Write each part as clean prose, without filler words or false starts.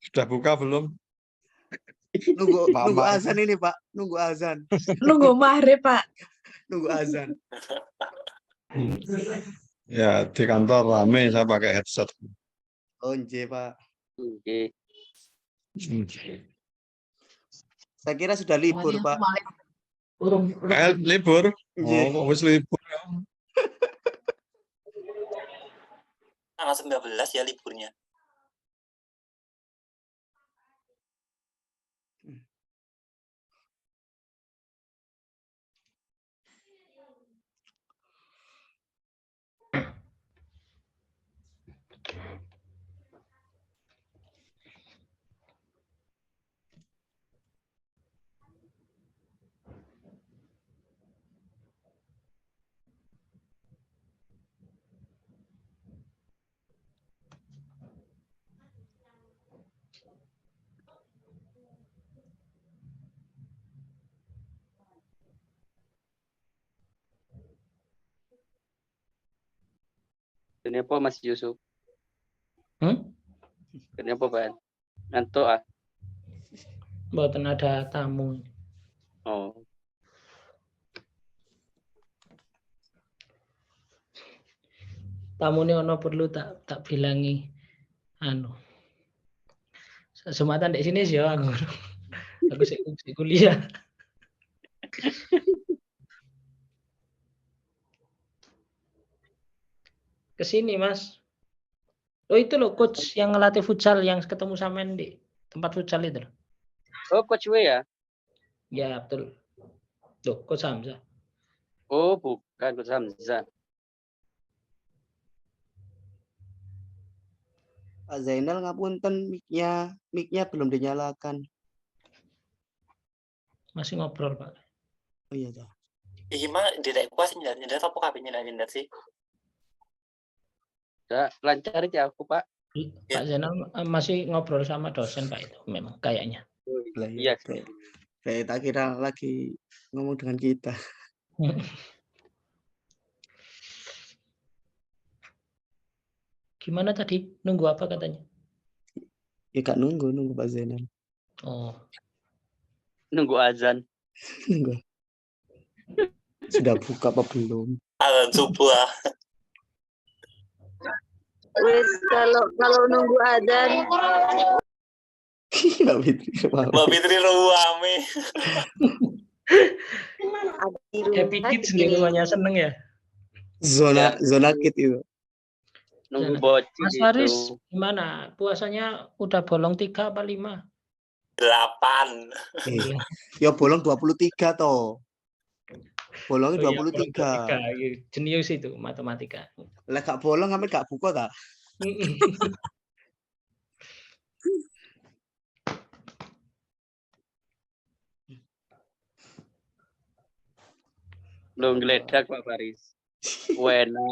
Sudah buka belum? Nunggu azan ini, Pak. Nunggu azan. Nunggu maghrib, Pak. Nunggu azan. Ya, di kantor rame saya pakai headset. Oh, nggih, Pak. Oke. Saya kira sudah libur, Pak. Libur? Nggih. Oh, wis libur. Tanggal 19 ya liburnya. Kenapa Mas Yusuf? Hmm? Kenapa, Pak? Ngantuk ah? Mboten ada tamu. Oh. Tamu ini ono perlu tak bilangi anu. Sumatan di sini sih ya aku. Aku sik kuliah. Ke sini, Mas. Oh, itu loh coach yang ngelatih futsal yang ketemu sama di tempat futsal itu loh. Oh, Coach W ya? Ya, betul. Loh, coach Hamzah. Oh, bukan Coach Hamzah. Pak Zainal ngapunten mic-nya belum dinyalakan. Masih ngobrol, Pak. Oh iya, Pak. Iki mah tidak kuas nyedar apa kabeh nyedar sih? Ya, lancar aja aku, Pak. Pak Zainal masih ngobrol sama dosen, Pak, itu memang kayaknya. Iya. Saya tak kira lagi ngomong dengan kita. Gimana tadi? Nunggu apa katanya? Ya Kak nunggu Pak Zainal. Oh, Nunggu azan. Nunggu. Sudah buka apa belum? Azan subuh. Wes kalau nunggu azan. Mbak Fitri. Mbak Fitri ruame. happy kids di rumahnya seneng ya? Zona kid itu. Nunggu bocil Mas itu. Faris, gimana? Puasanya udah bolong 3 apa 5? 8. Ya bolong 23 toh. Bolongnya Oh, iya, 23. Jenius itu matematika. Lah gak bolong sampe gak buka ta? Belum geledak Pak Faris. Wena.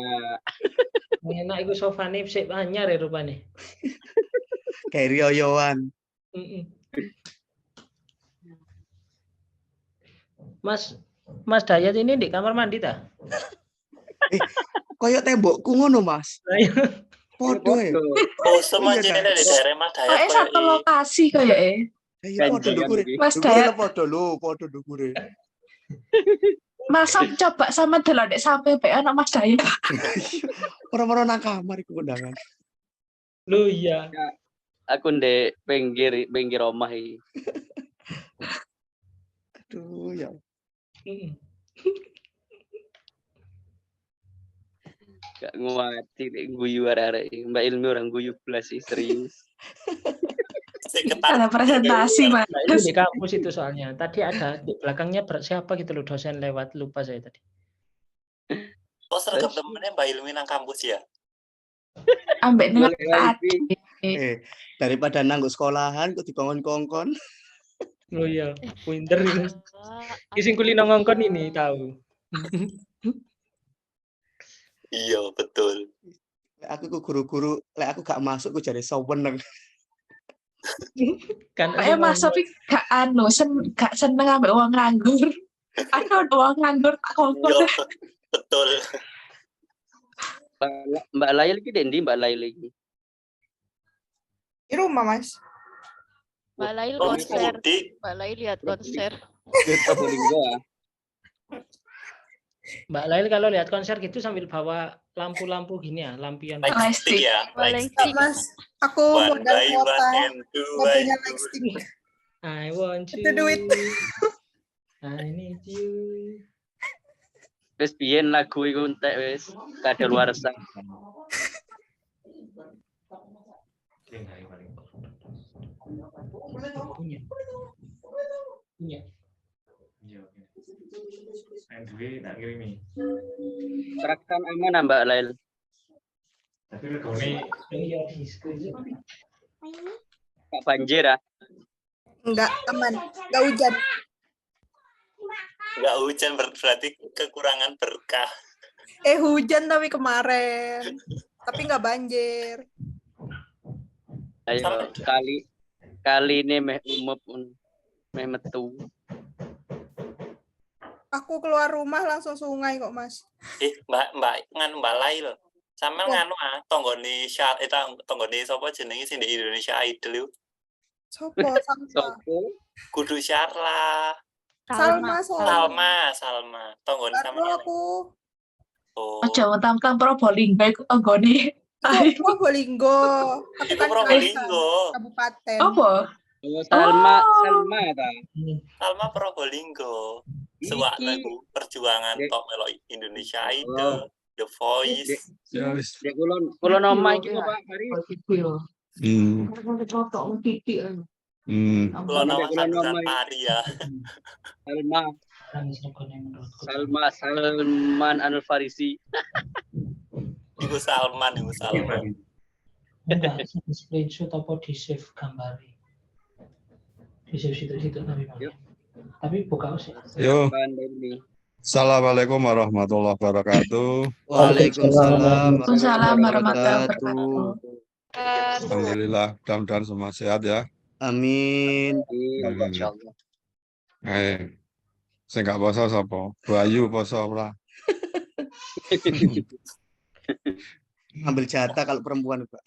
Enak iku sofane sik anyar ya rupane. Kayak rioyoan. Mas Dayat ini di kamar mandi ta? Koyok tembokku ngono, Mas. Podo ya. Oh, semanjane di daerah Mas Dayat. Kayak satu lokasi kayak Ya podo dukure. Mas Dukure Dayat. podo dukure. Masa coba sama delok nek sampe pe anak Mas Dayat. Orang-orang nang kamar iku kondangan. Lu iya. Aku ndek pinggir omah iki. Aduh ya. Gak nguati nek guyu arek-arek. Mbak Ilmi orang guyu belas sih serius. Ada presentasi, Mas. Nah, ini di kampus itu soalnya. Tadi ada di belakangnya siapa gitu loh dosen lewat, lupa saya tadi. Oh, seragam temennya Mbak Ilmi nang kampus ya? Ambek dengan daripada nanggung sekolahan kok dikongkon kongkon. Oh iya, pinter ini. Kising kulino ngongkon ini tahu. Iya, betul. Aku ku guru-guru, lek aku gak masuk ku jare saweneng. Kan Mas tapi gak gak seneng ambek uang nganggur. Ada uang nganggur tak kongkon. Betul. Mbak Lail iki dendi Mbak Lail iki. Di rumah, Mas. Mbak Lail Oh, konser. mudik. Mbak Lail lihat konser. Di Probolinggo ah. Mbak Lail kalau lihat konser gitu sambil bawa lampu-lampu gini ya, lampion. Light Lightstick. stick ya. Mbak Light Lail stick. stick. Mas, aku One modal by kuota, one and two nggak by punya two. lightstick. I want you. Itu duit. I need you. Wis biyen lagu iku entek wis kadaluarsa. Punya. Punya. Teraksan aman ah, Mbak Lail. Iya, disco. Pak banjir ah. Enggak, aman. Enggak hujan. Nggak hujan berarti kekurangan berkah. Hujan tapi kemarin. Tapi nggak banjir. Ayo kali ini meh umep meh metu. Aku keluar rumah langsung sungai kok, Mas. Mbak Lail. Sama nganu tonggone sapa jenenge sing di Indonesia Idol yuk. Sopo, Salma. Sopo? Kudu Syarla. Salma. Tonggone sama Aduh, aku. Oh. Aja mentang-mentang Probolinggo iku tanggone. Itu Probolinggo. Aku Itu kan Probolinggo. kabupaten. Apa? Oh, Salma ta. Salma Probolinggo. Suwak lagu perjuangan tok melok Indonesia Idol, The Voice. Ya wis. Dek kulon omah iki kok Pak Hari. Hmm. Kalau nama Sandusan Pari ya. Salman Al Farisi. Iku Salman. Enggak, screenshot apa di save gambarnya. Di save situ tapi Yuk. Tapi buka sih. Yo. Pandemi. Assalamualaikum warahmatullahi wabarakatuh. Waalaikumsalam Waalaikumsalam warahmatullahi wabarakatuh. wabarakatuh. Alhamdulillah, mudah-mudahan semua sehat ya. Amin. Insyaallah. Sing gak poso sapa? Bayu poso ora? Ambil jatah kalau perempuan, Pak.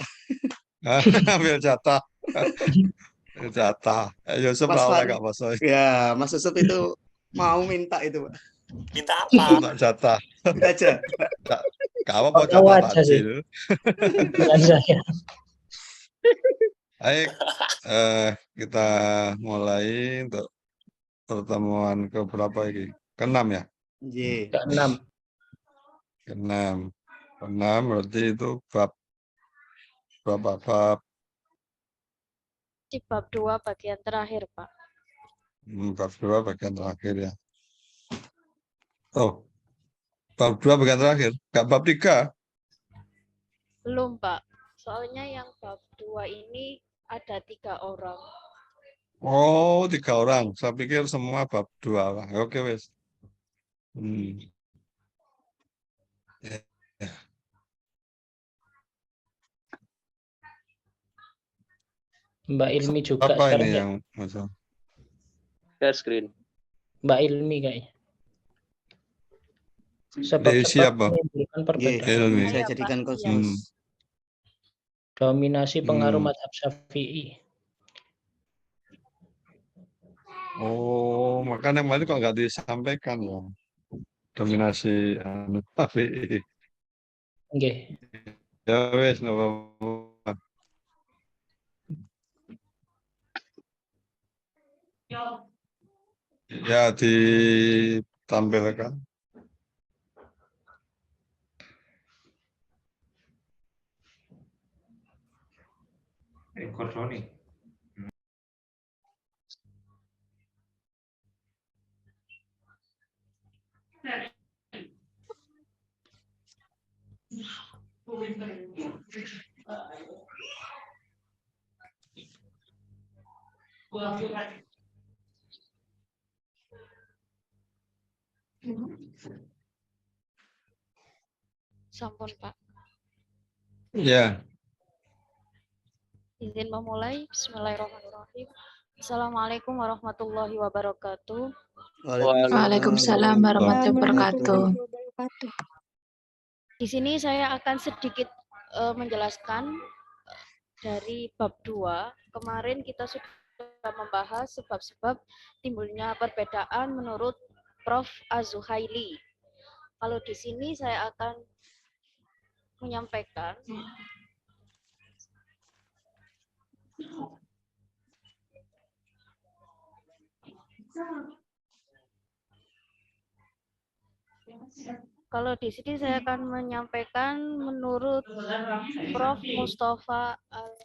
Ambil jatah. Jatah. Yusuf Mas ora Fahri. gak poso. Ya, Mas Yusuf itu mau minta itu, Pak. Minta apa? Minta jatah. Minta aja. Gak apa-apa Oh, jatah aja sih. takjil. Bukan saya. Baik, kita mulai untuk pertemuan ke berapa ini? Ke-6 ya? Nggih. Ke-6. Ke-6. Ke-6 berarti itu bab berapa bab? Di bab 2 bagian terakhir, Pak. Bab 2 bagian terakhir ya. Oh, bab 2 bagian terakhir. Gak bab 3? Belum, Pak. Soalnya yang bab 2 ini ada 3 orang. Oh, 3 orang. Saya pikir semua bab 2 lah. Oke, wes. Ya. Mbak Ilmi juga Apa sekarang ini ya. yang masuk? Share screen. Mbak Ilmi kayaknya. Diisi apa? Menimbulkan perbedaan. Ilmi. Saya jadikan khusus. Dominasi pengaruh Hmm. mazhab Syafi'i. Oh, makanya kemarin kok nggak disampaikan ya. Dominasi HPI. Nggih. Ya wes, nggak apa-apa. Ya ditampilkan. Sampun, Pak. Ya, Izin memulai. Bismillahirrahmanirrahim. Assalamualaikum warahmatullahi wabarakatuh. Waalaikumsalam warahmatullahi wabarakatuh. Di sini saya akan sedikit menjelaskan dari bab 2. Kemarin kita sudah membahas sebab-sebab timbulnya perbedaan menurut Prof. Az-Zuhaili. Kalau di sini saya akan menyampaikan menurut Prof. Mustafa Al-Hin.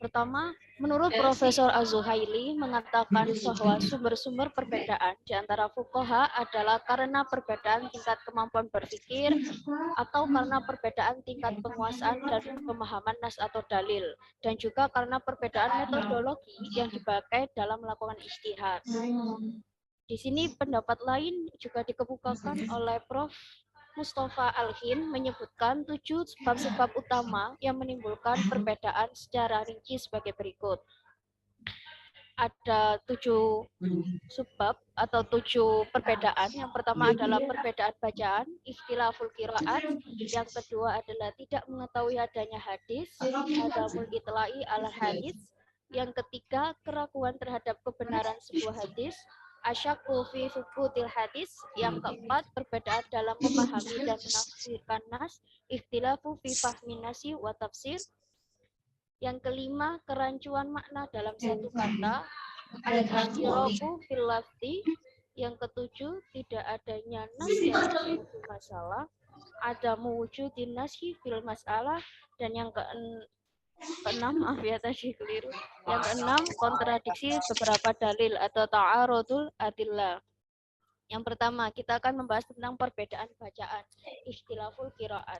Pertama, menurut Profesor Az-Zuhaili mengatakan bahwa sumber-sumber perbedaan di antara fuqaha adalah karena perbedaan tingkat kemampuan berpikir atau karena perbedaan tingkat penguasaan dan pemahaman nas atau dalil, dan juga karena perbedaan metodologi yang dipakai dalam melakukan ijtihad. Di sini pendapat lain juga dikemukakan oleh Prof. Mustafa Al-Hin menyebutkan 7 sebab-sebab utama yang menimbulkan perbedaan secara rinci sebagai berikut. Ada 7 sebab atau 7 perbedaan. Yang pertama adalah perbedaan bacaan, ikhtilaful qiraat. Yang kedua adalah tidak mengetahui adanya hadis, adamul itlai ala hadis. Yang ketiga, keraguan terhadap kebenaran sebuah hadis, asyakku fi thubutil hadis. Yang keempat, perbedaan dalam memahami dan menafsirkan nas, ikhtilafu fi fahmin nasi wa tafsir. Yang kelima, kerancuan makna dalam satu kata, al-ishtiraku fil lafzi. Yang ketujuh, tidak adanya nas dalam suatu masalah, ada mewujudin nasi fil masalah. Dan yang keenam, maaf ya tadi keliru. Yang keenam, kontradiksi beberapa dalil atau ta'arudul adillah. Yang pertama, kita akan membahas tentang perbedaan bacaan, ikhtilaful qiraat.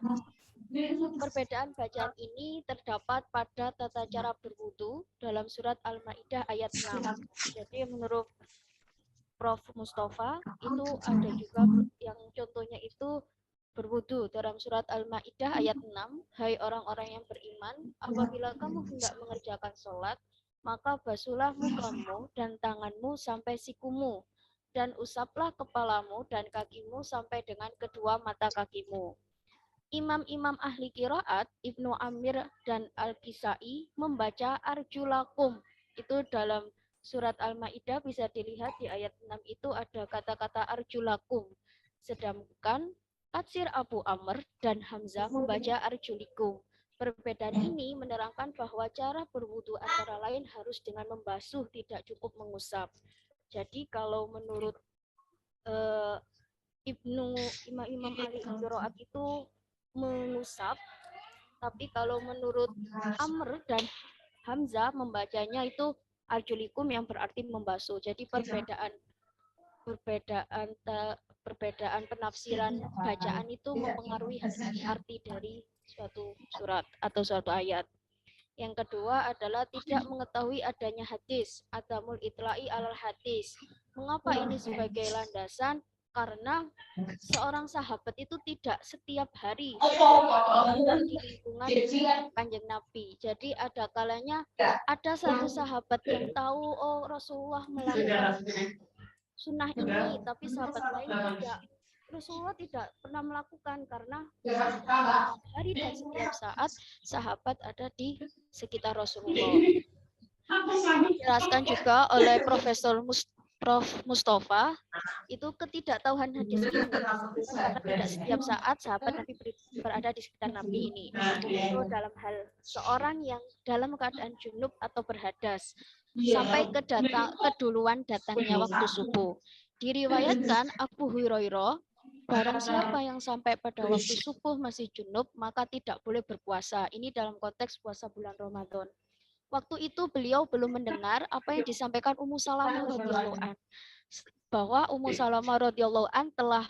Perbedaan bacaan ini terdapat pada tata cara berwudu dalam surat Al-Maidah ayat 6. Jadi menurut Prof. Mustafa itu ada juga yang contohnya itu berwudu dalam surat Al-Maidah ayat 6. Hai orang-orang yang beriman, apabila kamu hendak mengerjakan sholat, maka basuhlah mukamu dan tanganmu sampai sikumu, dan usaplah kepalamu dan kakimu sampai dengan kedua mata kakimu. Imam-imam ahli qiraat, Ibnu Amir dan Al-Kisai membaca arjulakum. Itu dalam surat Al-Maidah bisa dilihat di ayat 6 itu ada kata-kata arjulakum. Sedangkan tafsir Abu Amr dan Hamzah membaca arjulikum. Perbedaan ini menerangkan bahwa cara berwudu antara lain harus dengan membasuh, tidak cukup mengusap. Jadi kalau menurut imam-imam ahli qiraat itu mengusap, tapi kalau menurut Amr dan Hamzah membacanya itu arjulikum yang berarti membasuh. Jadi perbedaan penafsiran bacaan itu mempengaruhi arti dari suatu surat atau suatu ayat. Yang kedua adalah tidak mengetahui adanya hadis, adamul itlai alal hadis. Mengapa ini sebagai landasan? Karena seorang sahabat itu tidak setiap hari berada di lingkungan Kanjeng Nabi. Jadi ada kalanya ada satu sahabat yang tahu oh Rasulullah melakukan sunnah ini, tapi sahabat lain tidak. Rasulullah tidak pernah melakukan karena setiap hari dan setiap saat sahabat ada di sekitar Rasulullah. Dijelaskan juga oleh Prof. Mustafa, itu ketidaktahuan hadis ini karena tidak setiap saat sahabat Nabi berada di sekitar Nabi ini. Itu dalam hal seorang yang dalam keadaan junub atau berhadas sampai keduluan datangnya waktu subuh. Diriwayatkan Abu Hurairah, barang siapa yang sampai pada waktu subuh masih junub, maka tidak boleh berpuasa. Ini dalam konteks puasa bulan Ramadan. Waktu itu beliau belum mendengar apa yang disampaikan Ummu Salamah radhiyallahu an, bahwa Ummu Salamah radhiyallahu an telah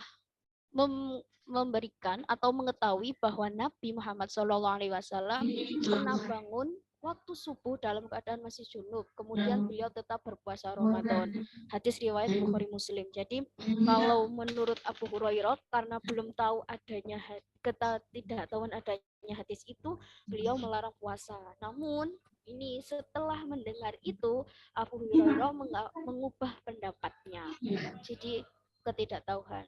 memberikan atau mengetahui bahwa Nabi Muhammad SAW pernah bangun waktu subuh dalam keadaan masih junub, kemudian beliau tetap berpuasa Ramadan. Hadis riwayat Bukhari Muslim. Jadi kalau menurut Abu Hurairah, karena belum tahu adanya ketidaktahuan adanya hadis itu, beliau melarang puasa. Namun ini setelah mendengar itu Abu Hurairah mengubah pendapatnya. Jadi ketidaktahuan.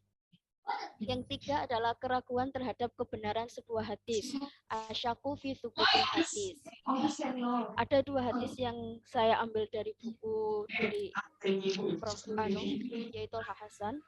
Yang tiga adalah keraguan terhadap kebenaran sebuah hadis. Asyaku fi thubutil hadis. Ada dua hadis yang saya ambil dari buku dari Prof. yaitu Al-Hasan.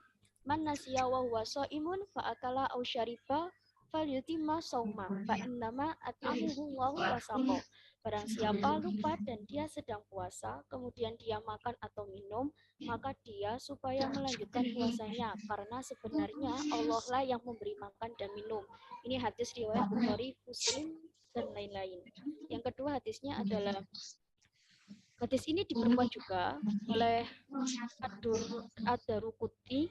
Man nasiya wa huwa shaimun fa akala aw syariba falyutimma shauma fa innama at'amahu wa saqa. Barang siapa lupa dan dia sedang puasa, kemudian dia makan atau minum, maka dia supaya melanjutkan puasanya, karena sebenarnya Allah lah yang memberi makan dan minum. Ini hadis riwayat Bukhari, Muslim, dan lain-lain. Yang kedua hadisnya adalah hadis ini diperkuat juga oleh Ad-Daruqutni,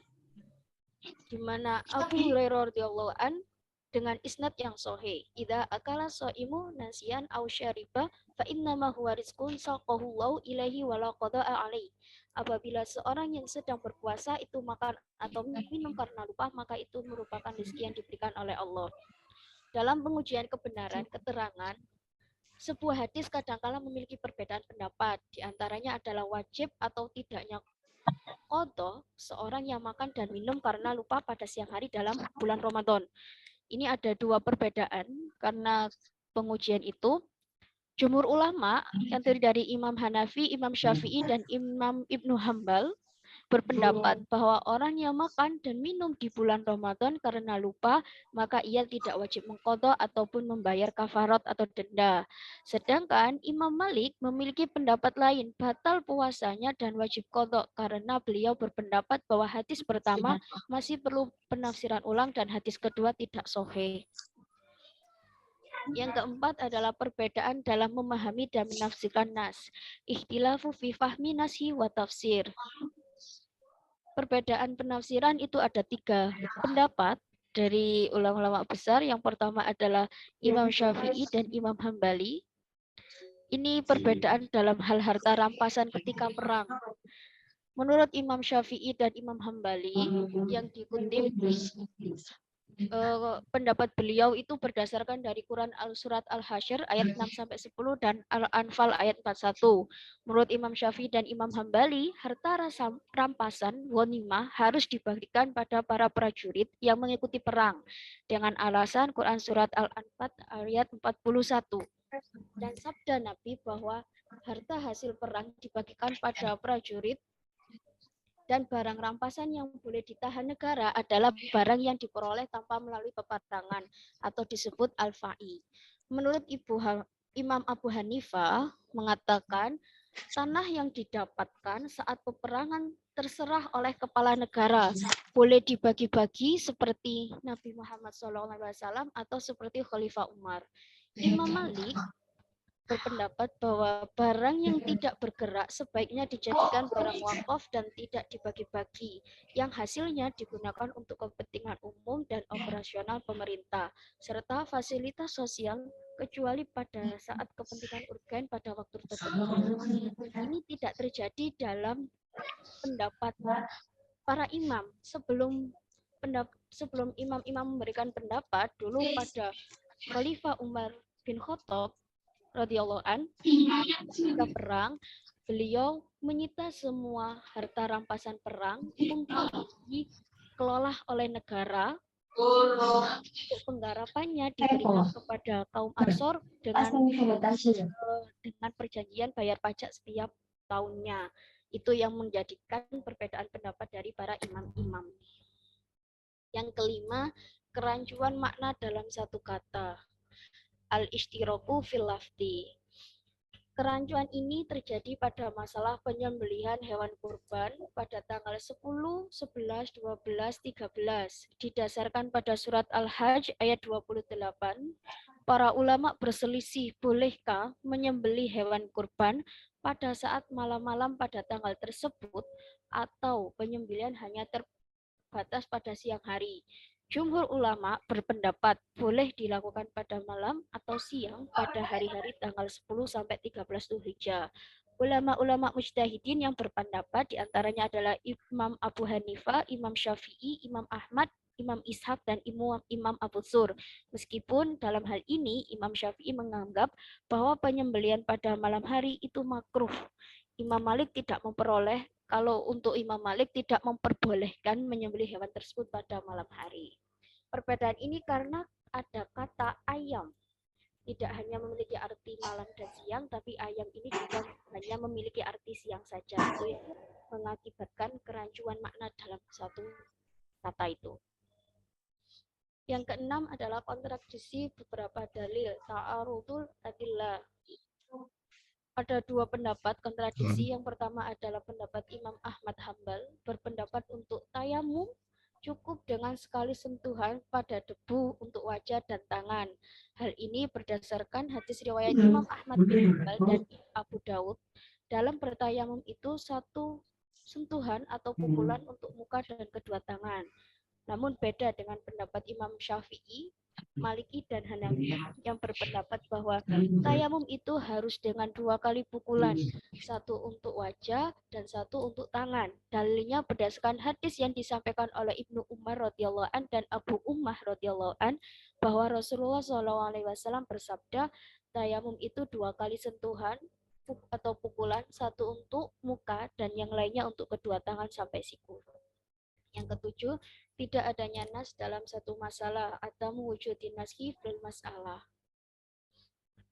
di mana Abu Hurairah radhiyallahu an dengan isnad yang sahih. Idza akala shaimu nasiyan aw syariba fa innama huwa rizqun saqahu Allahu ilaihi wa la qada'a alaihi. Apabila seorang yang sedang berpuasa itu makan atau minum karena lupa, maka itu merupakan rezeki yang diberikan oleh Allah. Dalam pengujian kebenaran keterangan, sebuah hadis kadangkala memiliki perbedaan pendapat. Di antaranya adalah wajib atau tidaknya qada seorang yang makan dan minum karena lupa pada siang hari dalam bulan Ramadan. Ini ada dua perbedaan karena pengujian itu. Jumhur ulama yang terdiri dari Imam Hanafi, Imam Syafi'i, dan Imam Ibnu Hambal berpendapat bahwa orang yang makan dan minum di bulan Ramadan karena lupa, maka ia tidak wajib mengqadha ataupun membayar kafarat atau denda. Sedangkan Imam Malik memiliki pendapat lain, batal puasanya dan wajib qadha, karena beliau berpendapat bahwa hadis pertama masih perlu penafsiran ulang dan hadis kedua tidak sahih. Yang keempat adalah perbedaan dalam memahami dan menafsirkan nas. Ikhtilafu fi fahmi nasi wa tafsir. Perbedaan penafsiran itu ada tiga pendapat dari ulama-ulama besar. Yang pertama adalah Imam Syafi'i dan Imam Hambali. Ini perbedaan dalam hal harta rampasan ketika perang. Menurut Imam Syafi'i dan Imam Hambali yang dikutip, pendapat beliau itu berdasarkan dari Quran Surat Al-Hasyr ayat 6-10 dan Al-Anfal ayat 41. Menurut Imam Syafi'i dan Imam Hambali, harta rampasan ghanimah harus dibagikan pada para prajurit yang mengikuti perang dengan alasan Quran Surat Al-Anfal ayat 41. Dan sabda Nabi bahwa harta hasil perang dibagikan pada prajurit, dan barang rampasan yang boleh ditahan negara adalah barang yang diperoleh tanpa melalui peperangan atau disebut al-fa'i. Menurut Imam Abu Hanifah mengatakan tanah yang didapatkan saat peperangan terserah oleh kepala negara, boleh dibagi-bagi seperti Nabi Muhammad SAW atau seperti Khalifah Umar. Imam Malik berpendapat bahwa barang yang tidak bergerak sebaiknya dijadikan barang wakaf dan tidak dibagi-bagi, yang hasilnya digunakan untuk kepentingan umum dan operasional pemerintah, serta fasilitas sosial, kecuali pada saat kepentingan urgen pada waktu tertentu. Ini tidak terjadi dalam pendapat para imam. Sebelum imam-imam memberikan pendapat, dulu pada Khalifah Umar bin Khattab radhiyallahu an, ketika perang, beliau menyita semua harta rampasan perang untuk dikelola oleh negara. Untuk penggarapannya diberikan kepada kaum Ansor dengan perjanjian bayar pajak setiap tahunnya. Itu yang menjadikan perbedaan pendapat dari para imam-imam. Yang kelima, kerancuan makna dalam satu kata. Al-ishtiraku fil lafzi. Kerancuan ini terjadi pada masalah penyembelihan hewan kurban pada tanggal 10, 11, 12, 13. Didasarkan pada surat Al-Hajj ayat 28, para ulama berselisih bolehkah menyembelih hewan kurban pada saat malam-malam pada tanggal tersebut atau penyembelihan hanya terbatas pada siang hari. Jumhur ulama berpendapat boleh dilakukan pada malam atau siang pada hari-hari tanggal 10 sampai 13 Dzulhijjah. Ulama-ulama mujtahidin yang berpendapat diantaranya adalah Imam Abu Hanifah, Imam Syafi'i, Imam Ahmad, Imam Ishaq, dan Imam Abu Tsur. Meskipun dalam hal ini Imam Syafi'i menganggap bahwa penyembelihan pada malam hari itu makruh. Imam Malik tidak memperoleh Kalau untuk Imam Malik tidak memperbolehkan menyembelih hewan tersebut pada malam hari. Perbedaan ini karena ada kata ayam. Tidak hanya memiliki arti malam dan siang, tapi ayam ini juga hanya memiliki arti siang saja. Itu yang mengakibatkan kerancuan makna dalam satu kata itu. Yang keenam adalah kontradiksi beberapa dalil. Ta'arudul adillah. Ada dua pendapat kontradiksi. Yang pertama adalah pendapat Imam Ahmad Hambal, berpendapat untuk tayamum cukup dengan sekali sentuhan pada debu untuk wajah dan tangan. Hal ini berdasarkan hadis riwayat Imam Ahmad bin Hambal dan Abu Daud. Dalam bertayamum itu satu sentuhan atau pukulan untuk muka dan kedua tangan. Namun beda dengan pendapat Imam Syafi'i, Maliki, dan Hanafi yang berpendapat bahwa tayamum itu harus dengan 2 kali pukulan, satu untuk wajah dan satu untuk tangan. Dalilnya berdasarkan hadis yang disampaikan oleh Ibnu Umar radhiyallahu an dan Abu Ummah radhiyallahu an bahwa Rasulullah SAW bersabda, tayamum itu 2 kali sentuhan atau pukulan, satu untuk muka dan yang lainnya untuk kedua tangan sampai siku. Yang ketujuh, tidak adanya nas dalam satu masalah atau mewujudin naskhi fil masalah.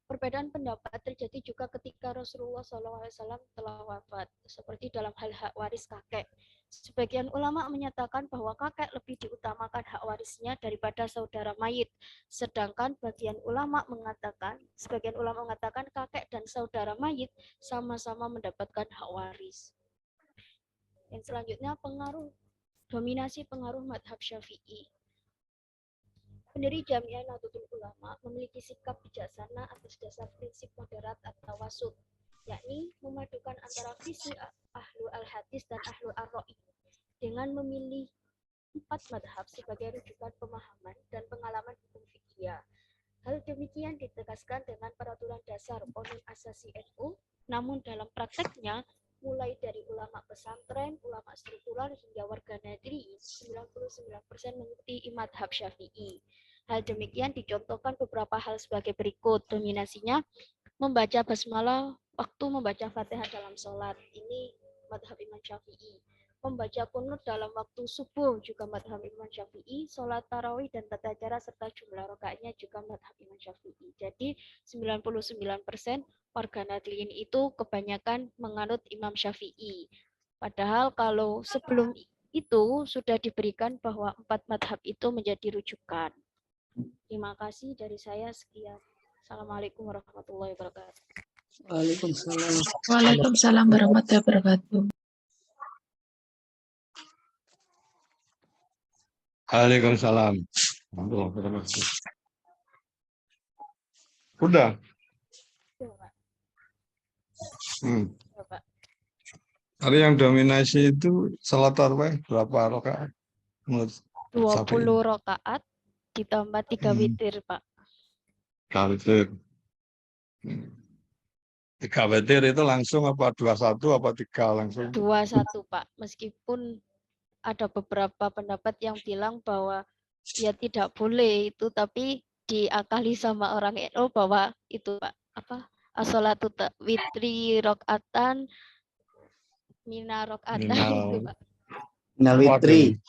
Perbedaan pendapat terjadi juga ketika Rasulullah SAW telah wafat, seperti dalam hal hak waris kakek. Sebagian ulama menyatakan bahwa kakek lebih diutamakan hak warisnya daripada saudara mayit, sedangkan sebagian ulama mengatakan kakek dan saudara mayit sama-sama mendapatkan hak waris. Yang selanjutnya, dominasi pengaruh madhab Syafi'i. Pendiri Jami'ah Nahdlatul Ulama memiliki sikap bijaksana atas dasar prinsip moderat atau wasut, yakni memadukan antara visi ahlu al-hadis dan ahlu ar-ra'i dengan memilih 4 madhab sebagai rujukan pemahaman dan pengalaman hukum fikih. Hal demikian ditegaskan dengan peraturan dasar Qonun Asasi NU, namun dalam prakteknya mulai dari ulama pesantren, ulama struktural hingga warga nadri, 99% mengikuti madhab Syafi'i. Hal demikian dicontohkan beberapa hal sebagai berikut. Dominasinya membaca basmalah waktu membaca Fatihah dalam sholat. Ini madhab Imam Syafi'i. Membaca kunut dalam waktu subuh juga madhab Imam Syafi'i. Sholat tarawih dan tata cara serta jumlah rakaatnya juga madhab Imam Syafi'i. Jadi 99% warga Nadliyin itu kebanyakan menganut Imam Syafi'i. Padahal kalau sebelum itu sudah diberikan bahwa 4 madhab itu menjadi rujukan. Terima kasih dari saya, sekian. Assalamualaikum warahmatullahi wabarakatuh. Waalaikumsalam. Waalaikumsalam warahmatullahi wabarakatuh. Waalaikumsalam. Udah. Bapak. Tadi yang dominasi itu salat tarawih berapa rakaat? 20 rakaat ditambah 3 witir, Pak. 3 witir. 3 witir itu langsung apa 21 apa 3 langsung? 21, Pak. Meskipun ada beberapa pendapat yang bilang bahwa ya tidak boleh itu, tapi diakali sama orang NU bahwa itu, Pak, apa? As-sholatu witri rakaatan mina rakaatan itu, Pak. Minal witri.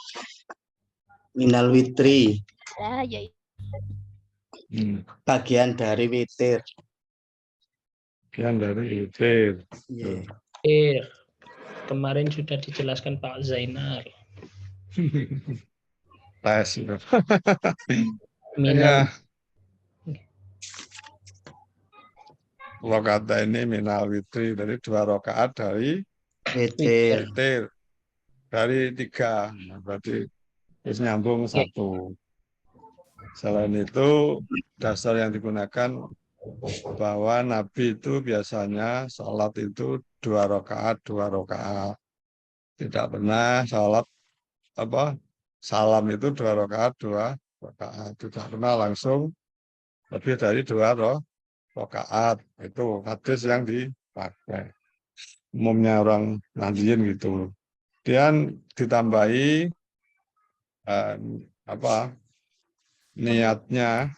Minal witri. Nah, ya. Bagian dari witir. Bagian dari witir. Kemarin sudah dijelaskan Pak Zainal. Tes. Minal. Rakaat ini minal witri, dari 2 rakaat dari Witir. dari 3, berarti terus nyambung 1. Selain itu dasar yang digunakan bahwa Nabi itu biasanya sholat itu 2 rakaat, 2 rakaat. Tidak pernah sholat salam itu 2 rakaat, 2 rakaat. Tidak pernah langsung lebih dari 2 rakaat. Itu hadis yang dipakai. Umumnya orang Nahdliyin gitu. Kemudian ditambahi niatnya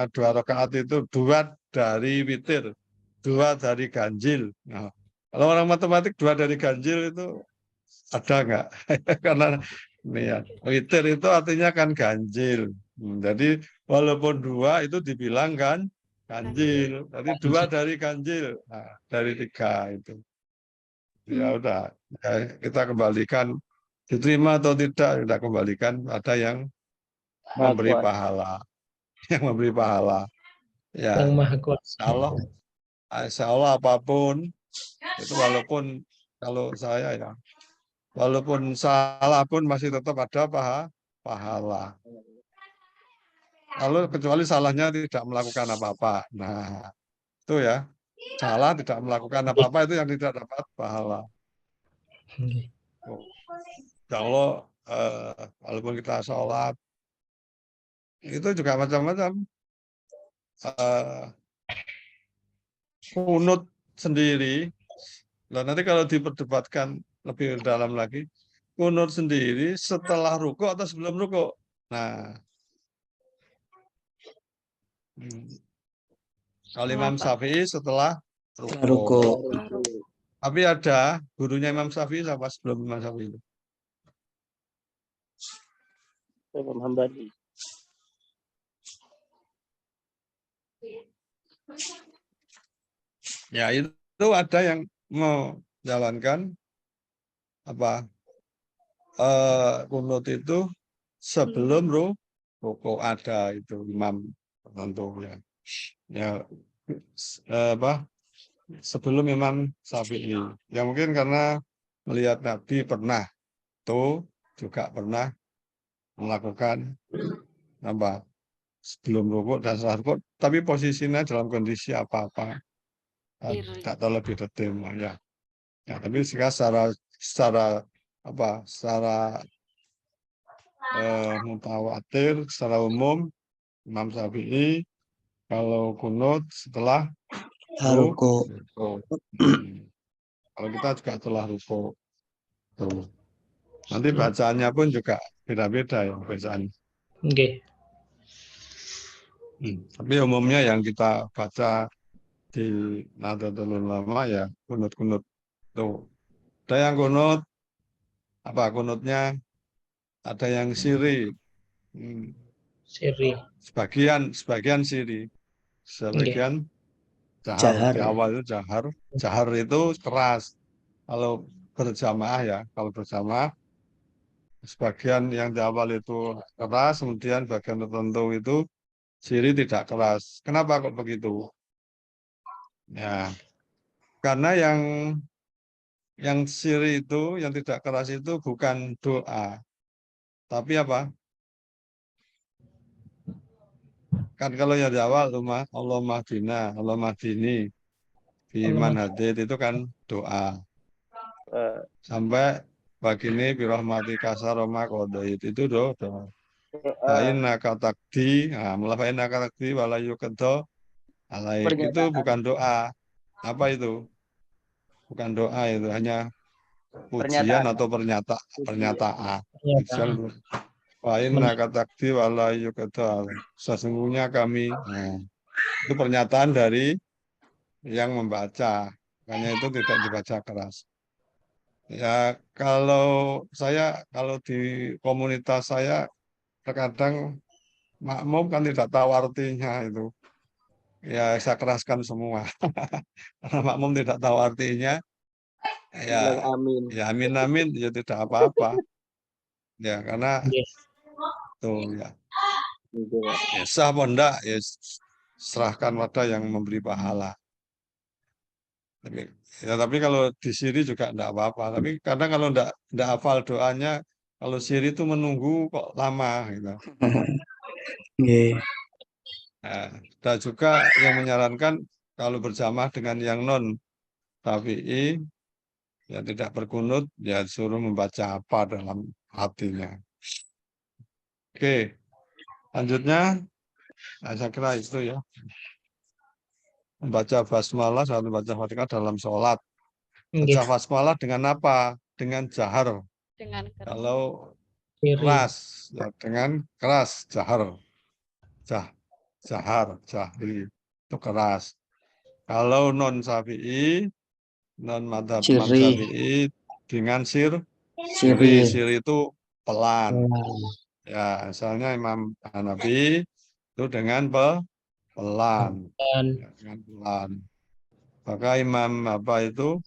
2 rakaat itu 2 dari witir, 2 dari ganjil. Nah, Kalau orang matematik 2 dari ganjil itu ada nggak? Karena ini ya, witir itu artinya kan ganjil. Jadi walaupun 2 itu dibilang kan ganjil. Jadi 2 dari ganjil, nah, dari 3 itu. Ya udah, ya, kita kembalikan diterima atau tidak, kita kembalikan ada yang memberi Kuasa. pahala, yang memberi pahala. Ya, Yang maha kuasa. insya Allah apapun itu, walaupun kalau saya ya, walaupun salah pun masih tetap ada pahala. Lalu kecuali salahnya tidak melakukan apa-apa. Nah, itu ya, salah tidak melakukan apa-apa itu yang tidak dapat pahala. Kalau walaupun kita sholat, itu juga macam-macam. Kunut sendiri, nah nanti kalau diperdebatkan lebih dalam lagi, kunut sendiri setelah ruku atau sebelum ruku. Nah, kalau Imam Syafi'i setelah ruku. Tapi ada gurunya Imam Syafi'i sama sebelum Imam Syafi'i. Imam Hambali. Ya itu ada yang menjalankan apa kunut itu sebelum ruku, ada itu imam tertentu ya. Ya apa sebelum Imam Syafi'i. Ya mungkin karena melihat Nabi pernah tuh juga pernah melakukan apa sebelum ruku dan setelah ruku, tapi posisinya dalam kondisi apa-apa. Tak tahu lebih detail ya. Ya, tapi secara mutawatir secara umum Imam Syafi'i kalau kunut setelah ruku. Kalau kita juga setelah ruku. Tuh. Nanti bacaannya pun juga beda-beda ya bacaan. Oke. Tapi umumnya yang kita baca di Nahdlatul Ulama ya kunut-kunut tuh. Ada yang kunut apa kunutnya? Ada yang siri. Siri. Sebagian siri. Sebagian jahar. Di awal itu jahar. Jahar itu keras. Kalau berjamaah ya, kalau berjamaah sebagian yang di awal itu keras, kemudian bagian tertentu itu siri tidak keras. Kenapa kok begitu? Ya, karena yang siri itu, yang tidak keras itu bukan doa, tapi apa? Kan kalau yang di awal Allah mahdina, Allah mahdini, biman hadid itu kan doa. Sampai begini birahmati kasaroma kodait itu doa. Fa'inna katakdi, mulai fa'inna katakdi walayu kedo alaik itu bukan doa. Apa itu? Bukan doa, itu hanya pujian atau pernyataan. Fa'inna katakdi walayu kedo alaik. Sesungguhnya kami, itu pernyataan dari yang membaca. Makanya itu tidak dibaca keras. Ya kalau di komunitas saya terkadang makmum kan tidak tahu artinya itu. Ya saya keraskan semua. Karena makmum tidak tahu artinya. Ya amin ya tidak apa-apa. Ya karena tuh ya. Ya sah apa enggak ya serahkan pada yang memberi pahala. Tapi kalau di siri juga enggak apa-apa. Tapi kadang kalau enggak hafal doanya, kalau siri itu menunggu kok lama gitu. Nah, ada juga yang menyarankan kalau berjamaah dengan yang non Syafi'i ya tidak berkunut, ya suruh membaca apa dalam hatinya. Oke, lanjutnya saya kira itu ya. Membaca basmalah saat membaca Fatihah dalam sholat. Baca basmalah dengan apa? Dengan jahar. Kalau keras, ya dengan keras, jahar. Jahri itu keras. Kalau non Syafi'i non madhab Siri. Imam Syafi'i dengan siri. Siri. Siri itu pelan. Oh. Ya, misalnya Imam Hanafi itu dengan pelan. Ya, dengan pelan. Maka Imam apa itu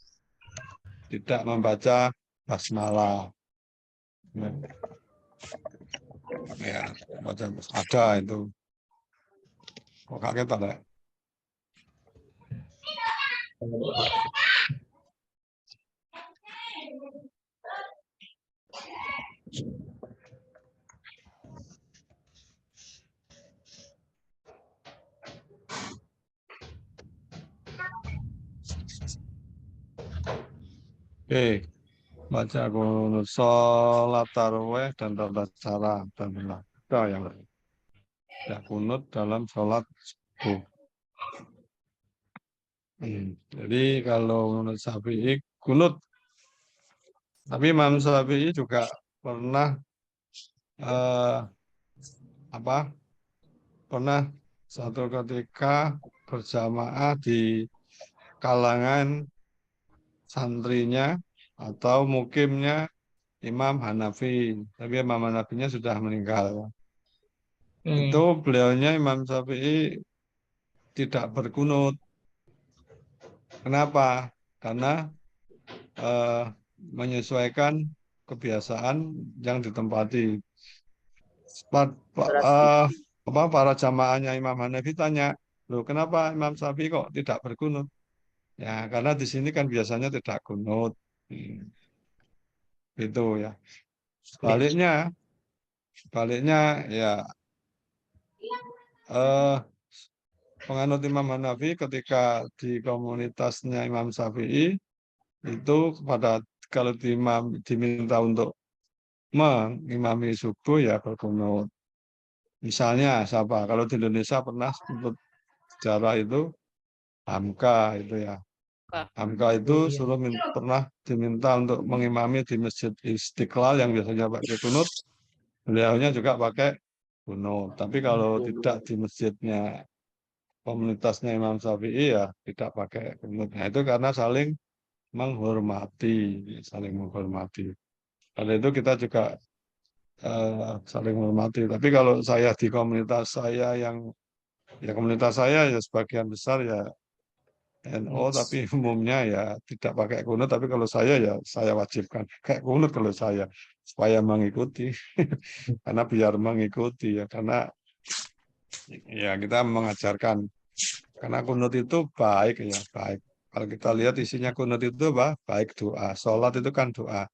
tidak membaca basmalah. Ya, baca ada itu. Kok kaget ada? Oke, baca kunut sholat tarawih dan tata cara dan ada yang ya kunut dalam sholat subuh. Jadi kalau menurut Syafi'i kunut, tapi Imam Syafi'i juga pernah pernah satu ketika berjamaah di kalangan santrinya atau mukimnya Imam Hanafi, tapi Imam Hanafinya sudah meninggal. Itu beliaunya Imam Syafi'i tidak berkunut. Kenapa? Karena menyesuaikan kebiasaan yang ditempati. Para jamaahnya Imam Hanafi tanya, loh kenapa Imam Syafi'i kok tidak berkunut? Ya karena di sini kan biasanya tidak kunut. Itu ya. Sebaliknya ya penganut Imam Hanafi ketika di komunitasnya Imam Syafi'i itu kalau diminta untuk mengimami subuh ya berkunut. Misalnya siapa? Kalau di Indonesia pernah untuk sejarah itu Hamka itu ya. Hamka itu pernah diminta untuk mengimami di Masjid Istiqlal yang biasanya pakai kunut. Beliaunya juga pakai kunut. Tapi kalau tidak di masjidnya komunitasnya Imam Syafi'i ya tidak pakai kunut. Nah, itu karena saling menghormati. Karena itu kita juga saling menghormati. Tapi kalau saya di komunitas saya komunitas saya ya sebagian besar ya NO, tapi umumnya ya tidak pakai kunut. Tapi kalau saya ya saya wajibkan kayak kunut kalau saya supaya mengikuti, karena biar mengikuti ya karena ya kita mengajarkan karena kunut itu baik ya baik. Kalau kita lihat isinya kunut itu baik doa, sholat itu kan doa.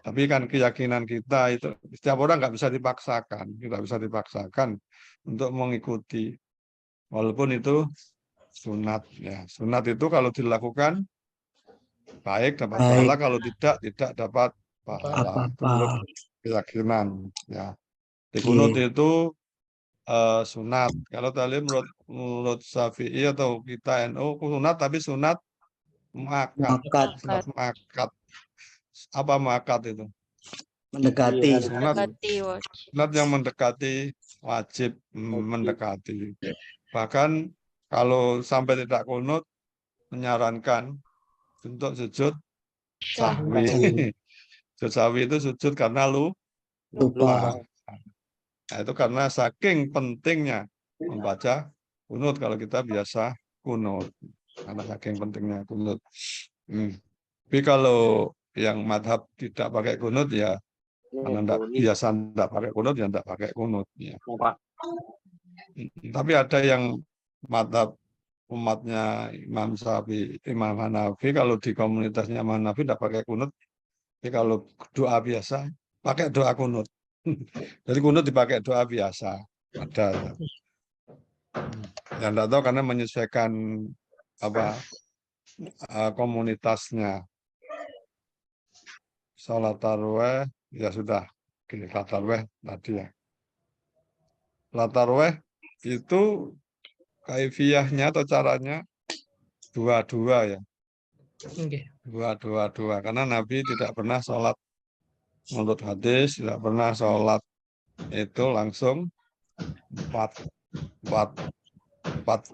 Tapi kan keyakinan kita itu setiap orang nggak bisa dipaksakan untuk mengikuti, walaupun itu sunat ya. Sunat itu kalau dilakukan baik dapat pahala, kalau tidak dapat pahala. Itu menurut keyakinan ya. Di kunut itu sunat. Kalau tadi menurut Syafi'i atau kita NU sunat tapi sunat muakkad. Sunat muakkad. Apa muakkad itu? Mendekati. Sunat yang mendekati wajib mendekati. Bahkan kalau sampai tidak kunut menyarankan untuk sujud sahwi. Sujud sahwi itu sujud karena lupa. Nah, itu karena saking pentingnya membaca kunut kalau kita biasa kunut. Karena saking pentingnya kunut. Tapi kalau yang madhab tidak pakai kunut ya karena biasa tidak pakai kunut ya tidak pakai kunut ya. Tapi ada yang madhab umatnya Imam Syafi'i, Imam Hanafi, kalau di komunitasnya Imam Hanafi tidak pakai kunut. Tapi kalau doa biasa pakai doa kunut. Jadi kunut dipakai doa biasa. Ada. Yang tidak tahu karena menyesuaikan komunitasnya. Salat tarawih ya sudah. Salat tarawih tadi ya. Salat tarawih itu kaifiyahnya atau caranya dua-dua ya. Dua. Karena Nabi tidak pernah sholat menurut hadis, tidak pernah sholat itu langsung empat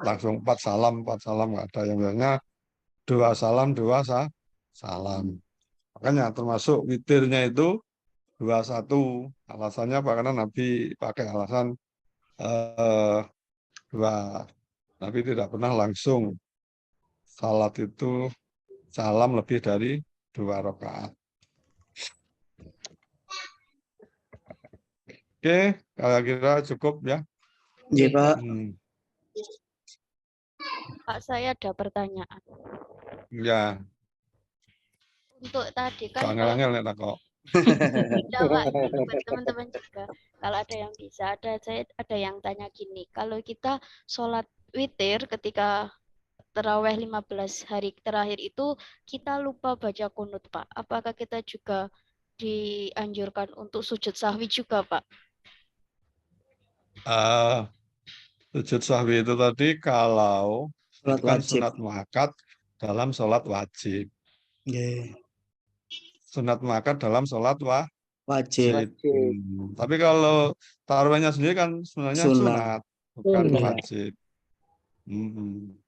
langsung empat salam nggak ada, yang biasanya 2 salam 2 salam. Makanya termasuk witirnya itu 21. Alasannya apa? Karena Nabi pakai alasan dua. Nabi tidak pernah langsung salat itu salam lebih dari 2 rakaat. Oke, kira-kira cukup ya. Iya, Pak. Pak, saya ada pertanyaan. Ya, Untuk tadi kan kalau angel-angel nek kok. tidak, Pak, ini buat teman-teman juga. Kalau ada yang bisa, saya ada yang tanya gini. Kalau kita sholat witir ketika terawih 15 hari terakhir itu kita lupa baca kunut, Pak. Apakah kita juga dianjurkan untuk sujud sahwi juga, Pak? Sujud sahwi itu tadi kalau Sholat itu kan wajib. sunat muakkad dalam sholat wajib. Nggih. Sunat muakkad dalam sholat Wajib. Tapi kalau tarawihnya sendiri kan sebenarnya sunat, bukan Sunat. wajib.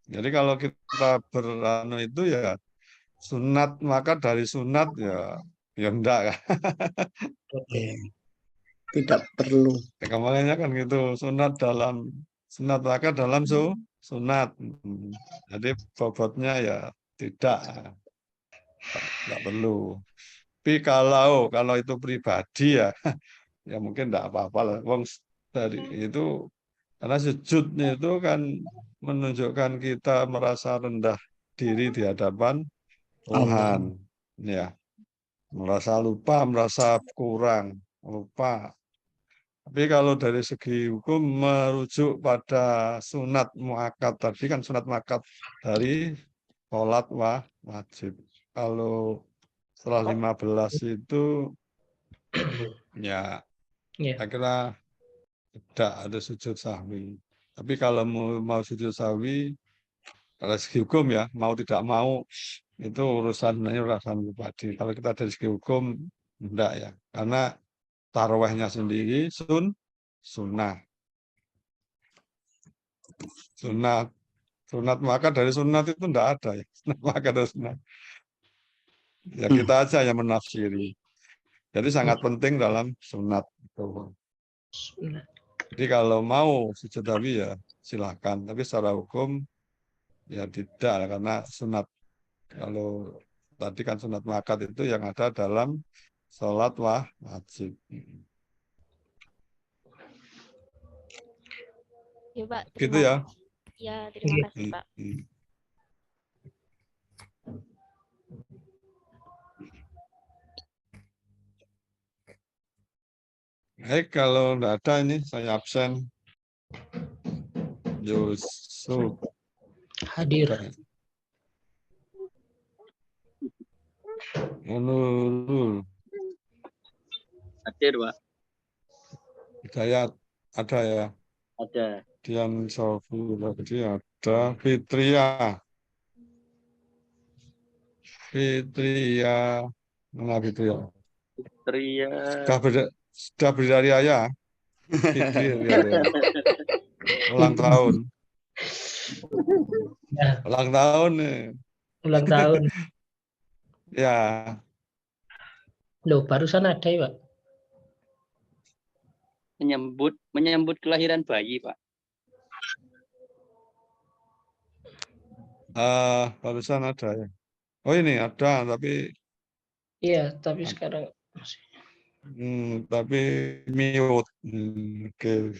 Jadi kalau kita beranu itu ya sunat, maka dari sunat ya enggak kan. Tidak perlu. Kemarinnya kan gitu, sunat maka dalam sunat. Jadi bobotnya ya tidak perlu. Tapi kalau itu pribadi ya ya mungkin enggak apa-apa lah. Wong dari itu karena sujudnya itu kan menunjukkan kita merasa rendah diri di hadapan Tuhan. Ya. Merasa lupa, merasa kurang, lupa. Tapi kalau dari segi hukum merujuk pada sunat muakkad tadi kan sunat muakkad dari sholat wajib. Kalau setelah 15 itu ya saya kira tidak ada sujud sahwi. Tapi kalau mau sujud sahwi dari segi hukum ya mau tidak mau itu urusan pribadi. Kalau kita dari segi hukum enggak ya, karena tarawihnya sendiri sunat maka dari sunat itu enggak ada ya. Maka dari sunat. Ya kita aja yang menafsiri. Jadi sangat penting dalam sunat itu. Jadi kalau mau sujud sahwi ya silakan, tapi secara hukum ya tidak karena sunat. Kalau tadi kan sunat muakkad itu yang ada dalam sholat wajib. Ya, Pak. Gitu ya. Ya, terima kasih, Pak. Kalau enggak ada ini saya absen. Yusuf Hadir. Nurul Hadir, Pak. Hidayat ada ya. Ada. Dian Sofi tadi ada. Fitria. Mana Fitria? Sudah berdari ayah. Fitria. Ulang tahun. Ulang tahun nih. Ulang tahun. Ya. Loh, barusan ada ya, Pak? Menyambut kelahiran bayi, Pak. Barusan ada ya. Oh ini ada, tapi Iya, tapi sekarang masih. Tapi mute. Oke.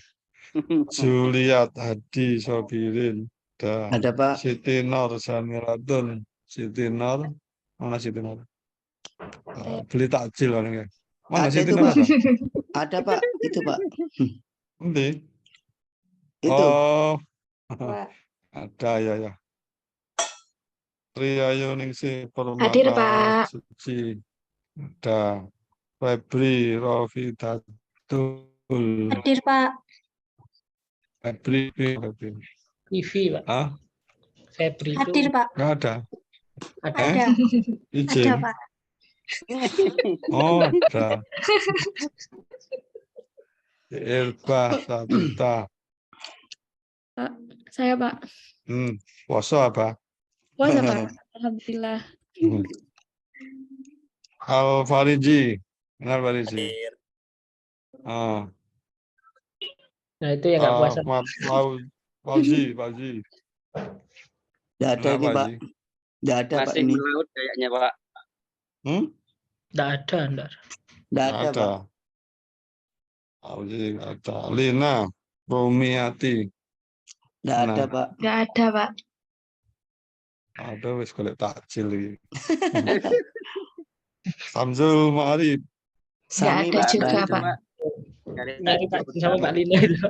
Juliat Hadi Sobirin. Ada, Pak. Siti Nur Samiratun. Siti Nur. Mana Siti Nur? Beli takjil orangnya. Mana Ada Siti itu, Nur? Pak. Ada, Pak. Itu, Pak. Nanti. Itu. Oh. Ada ya. Triayu Ningsih Hadir, Permata Pak. Suci. Ada. Febri Rofidatul. Hadir, Pak. Febri. TV, Pak. Ah? Febri itu Hadir, Pak. Nggak ada. Ada. Izin. Ada, Pak. Oh, ada. Irba Sabita. Pak, saya, Pak. Poso apa? Puasa, Pak. Alhamdulillah. Al Fariji. Benar Fariji. Hadir. Ah, Nah, itu yang nggak puasa. Ahmad Fauzi. Nggak ada Benar ini, Pak. Fauzi. Nggak ada, Pak, Masih ini. melaut kayaknya, Pak. Nggak ada, nggak. Nggak ada, Nggak Pak. ada. Fauzi nggak ada. Lina Romiati. Nggak ada, Nah, Pak. Nggak ada, Pak. ada wis golek takjil iki. Samsul Ma'arif. Nggak Sami, ada Pak. juga, Nggak ada. Pak. Nggak dipaksa sama Mbak Lina itu.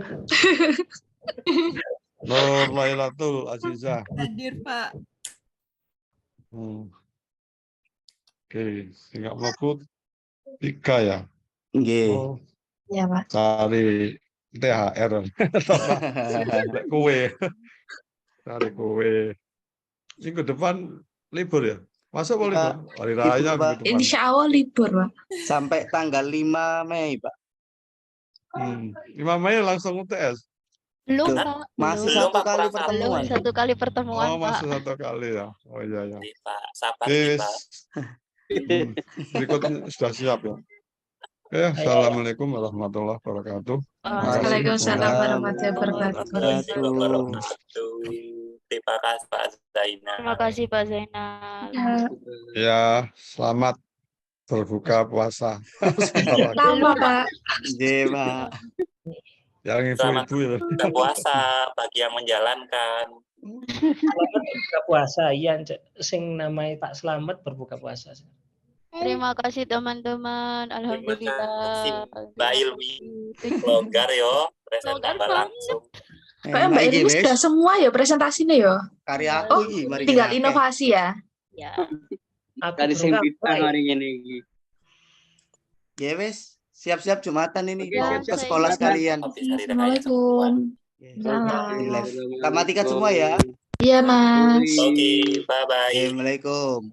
Nur Lailatul Azizah. Hadir, Pak. Oke, tinggal mlebu 3 ya. Nggih. Oh, Iya, Pak. cari THR. Lek kue. Cari kue. Minggu depan libur ya? Masa mau Iya, libur? Hari libur, raya Pak. minggu depan. Insya Allah libur, Pak. Sampai tanggal 5 Mei, Pak. 5 Mei langsung UTS. Belum, Tuh, Pak. masih Belum, satu Pak, kali kurang satu. pertemuan. Belum satu kali pertemuan, Oh, Pak. masih 1 kali ya. Oh iya ya. Nih, Pak. Sabar Oke, nih, Pak. berikutnya sudah siap ya. Oke, assalamualaikum warahmatullahi wabarakatuh. Waalaikumsalam warahmatullahi wabarakatuh. Terima kasih Pak Zainal. Terima kasih, Pak Zainal. Ya, selamat berbuka puasa. Sebentar lagi. Lama, Pak. Nggih, Pak. Yang Selamat ibu-ibu ya. buka puasa bagi yang menjalankan. Selamat berbuka puasa. Iya, sing namanya Pak Slamet berbuka puasa. Terima kasih, teman-teman. Terima Alhamdulillah. kasih Mbak Ilmi. Longgar yo, presentasi Longgar banget. langsung. Kayak Mbak iki, Ilmi wis. sudah semua ya presentasinya ya. Karya aku Oh, iki mari tinggal kita akeh. inovasi ya. Ya. Aku Tadi sing berbuka bintang puasa. hari ini. Ya wis, siap-siap Jumatan ini. Oke, Mau siap-siap ke sekolah Jumatan. sekalian. Habis hari raya semua. Assalamualaikum. Di live. Kak matikan semua ya. Iya, Mas. Oke, bye-bye. Assalamualaikum.